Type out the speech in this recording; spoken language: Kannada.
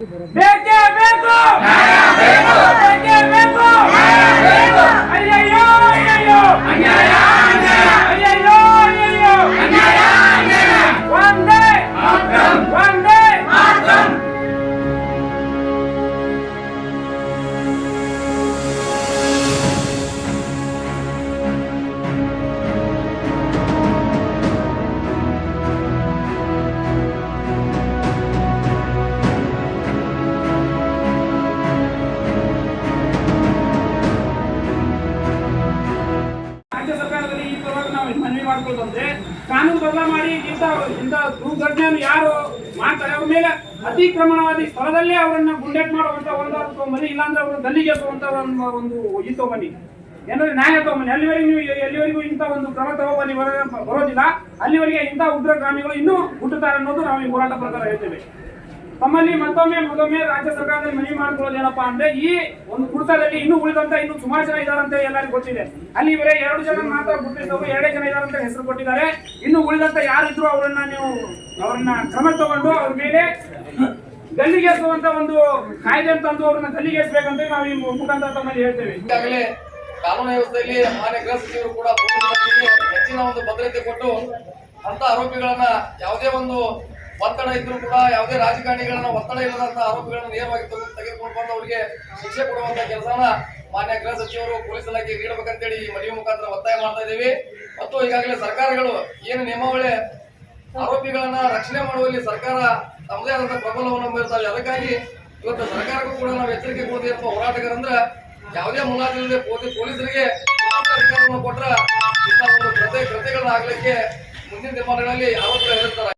ಬೇಕೇ ಬೇಕು ಬೇಕೇ ಬೇಕು ಅಯ್ಯಯ್ಯೋ ಅಯ್ಯಯ್ಯೋ ಅಯ್ಯಯ್ಯೋ ಅಯ್ಯಯ್ಯೋ ಒಂದೇ ರಾಜ್ಯ ಸರ್ಕಾರದಲ್ಲಿ ಈ ಪರವಾಗಿ ನಾವು ಮನವಿ ಮಾಡ್ಕೊಳ್ಳೋದಂದ್ರೆ ಕಾನೂನು ಬದಲಾವಣೆ ಮಾಡಿ ಇಂಥ ದುರ್ಘಟನೆಯನ್ನು ಯಾರು ಮಾಡ್ತಾರೆ ಅವ್ರ ಮೇಲೆ ಅತಿಕ್ರಮಣವಾದಿ ಸ್ಥಳದಲ್ಲೇ ಅವರನ್ನ ಗುಂಡೆಟ್ ಮಾಡುವಂತ ಒಂದು ಮನಿ, ಇಲ್ಲಾಂದ್ರೆ ಅವರು ಗಲ್ಲಿಗೆ ಎಸುವಂತ ಒಂದು ಇದು ಬನ್ನಿ, ಏನಾದ್ರೆ ನ್ಯಾಯ ತಗೊಂಬನ್ನಿ. ಎಲ್ಲಿವರೆಗೂ ಇಂಥ ಒಂದು ಕ್ರಮ ತಗೊಂಬನ್ನಿ ಬರೋದಿಲ್ಲ, ಅಲ್ಲಿವರೆಗೆ ಇಂಥ ಉಗ್ರಗಾಮಿಗಳು ಇನ್ನೂ ಹುಟ್ಟುತ್ತಾರೆ ಅನ್ನೋದು ನಾವು ಈ ಹೋರಾಟ ಪ್ರಕಾರ ಹೇಳ್ತೇವೆ. ತಮ್ಮಲ್ಲಿ ಮತ್ತೊಮ್ಮೆ ರಾಜ್ಯ ಸರ್ಕಾರದಲ್ಲಿ ಮನವಿ ಮಾಡ್ಕೊಳ್ಳೋದು ಏನಪ್ಪಾ ಅಂದ್ರೆ, ಈ ಒಂದು ಕುಟುಂಬದಲ್ಲಿ ಇನ್ನೂ ಉಳಿದಂತ ಇನ್ನು ಸುಮಾರು ಜನ ಇದಾರಂತೆ ಎಲ್ಲರಿಗೂ ಗೊತ್ತಿದೆ. ಅಲ್ಲಿ ಇವರೇ 2 ಜನ ಮಾತ್ರ ಗುರುತಿಸಿದವರು, 2 ಜನ ಇದಾರಂತ ಹೆಸರು ಕೊಟ್ಟಿದ್ದಾರೆ. ಇನ್ನು ಉಳಿದಂತ ಯಾರಿದ್ರು ಅವ್ರನ್ನ ಕ್ರಮ ತಗೊಂಡು ಅವ್ರ ಮೇಲೆ ಗಲ್ಲಿಗೇರಿಸುವಂತ ಒಂದು ಕಾಯ್ದೆ ತಂದು ಅವ್ರನ್ನ ಗಲ್ಲಿಗೇರಿಸಬೇಕಂತ ನಾವು ಈ ಮುಖಾಂತರ ತಮ್ಮಲ್ಲಿ ಹೇಳ್ತೇವೆ. ಈಗಾಗಲೇ ಕಾನೂನು ವ್ಯವಸ್ಥೆಯಲ್ಲಿ ಮಾನ್ಯ ಗೃಹ ಸಚಿವರು ಕೂಡ ಹೆಚ್ಚಿನ ಒಂದು ಭದ್ರತೆ ಕೊಟ್ಟು ಅಂತ ಆರೋಪಿಗಳನ್ನ ಯಾವುದೇ ಒಂದು ಒತ್ತಡ ಇದ್ರು ಕೂಡ ಯಾವುದೇ ರಾಜಕಾರಣಿಗಳನ್ನ ಒತ್ತಡ ಇಲ್ಲದಂತ ಆರೋಪಿಗಳನ್ನ ನೇರವಾಗಿ ತೆಗೆದುಕೊಂಡು ಬಂದು ಅವರಿಗೆ ಶಿಕ್ಷೆ ಕೊಡುವಂತ ಕೆಲಸನ ಮಾನ್ಯ ಗೃಹ ಸಚಿವರು ಪೊಲೀಸ್ ಇಲಾಖೆ ನೀಡಬೇಕಂತೇಳಿ ಈ ಮನವಿ ಮುಖಾಂತರ ಒತ್ತಾಯ ಮಾಡ್ತಾ ಇದ್ದೀವಿ. ಮತ್ತು ಈಗಾಗಲೇ ಸರ್ಕಾರಗಳು ಏನು ನಿಯಮಾವಳಿ ಆರೋಪಿಗಳನ್ನ ರಕ್ಷಣೆ ಮಾಡುವಲ್ಲಿ ಸರ್ಕಾರ ತಮ್ಮದೇ ಆದಂತಹ ಪ್ರಬಲವನ್ನು ಹೊಂದಿರ್ತಾರೆ. ಅದಕ್ಕಾಗಿ ಇವತ್ತು ಸರ್ಕಾರಕ್ಕೂ ಕೂಡ ನಾವು ಎಚ್ಚರಿಕೆ ಕೊಡೋದೇನಪ್ಪ, ಹೋರಾಟಗಾರಂದ್ರೆ ಯಾವುದೇ ಮುಲಾಜಿಲ್ಲದೆ ಪೊಲೀಸರಿಗೆ ಅಧಿಕಾರವನ್ನು ಕೊಟ್ರ ಇಂಥ ಒಂದು ಕೃತ್ಯಗಳನ್ನ ಆಗ್ಲಿಕ್ಕೆ ಮುಂದಿನ ದಿನಮಾನಗಳಲ್ಲಿ ಆರೋಪಿಗಳು ಹೇಳಿರ್ತಾರೆ.